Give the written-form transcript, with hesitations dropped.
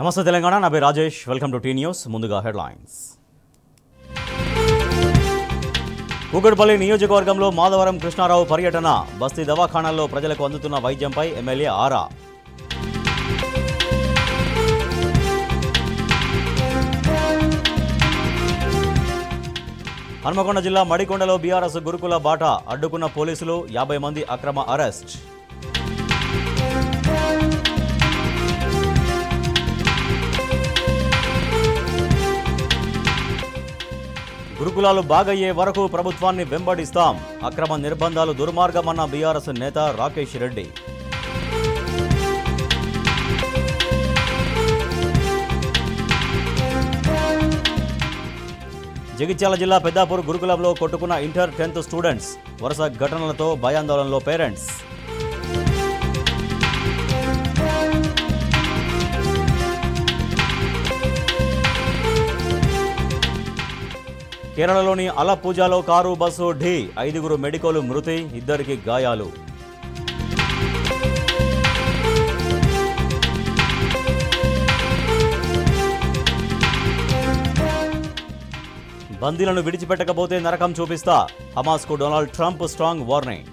నమస్తే తెలంగాణ, నా పేరు Rajesh. Welcome to T News. ముందుగా హెడ్లైన్స్. కూకట్పల్లి నియోజకవర్గంలో మాధవరం కృష్ణారావు పర్యటన. బస్తీ దవాఖానాల్లో ప్రజలకు అందుతున్న వైద్యంపై ఎమ్మెల్యే ఆరా. హన్మకొండ జిల్లా మడికొండలో బీఆర్ఎస్ గురుకుల బాట అడ్డుకున్న పోలీసులు, 50 మంది అక్రమ అరెస్ట్. గురుకులాలు బాగయ్యే వరకు ప్రభుత్వాన్ని వెంబడిస్తాం. అక్రమ నిర్బంధాలు దుర్మార్గమన్న బీఆర్ఎస్ నేత రాకేష్ రెడ్డి. జగిత్యాల జిల్లా పెద్దాపూర్ గురుకులంలో కొట్టుకున్న ఇంటర్ 10th స్టూడెంట్స్. వరుస ఘటనలతో భయాందోళనలో పేరెంట్స్. కేరళలోని అలపూజాలో కారు బస్సు ఢీ. 5 మెడికోలు మృతి, 2 గాయాలు. బందీలను విడిచిపెట్టకపోతే నరకం చూపిస్తా. హమాస్కు డొనాల్డ్ ట్రంప్ స్ట్రాంగ్ వార్నింగ్.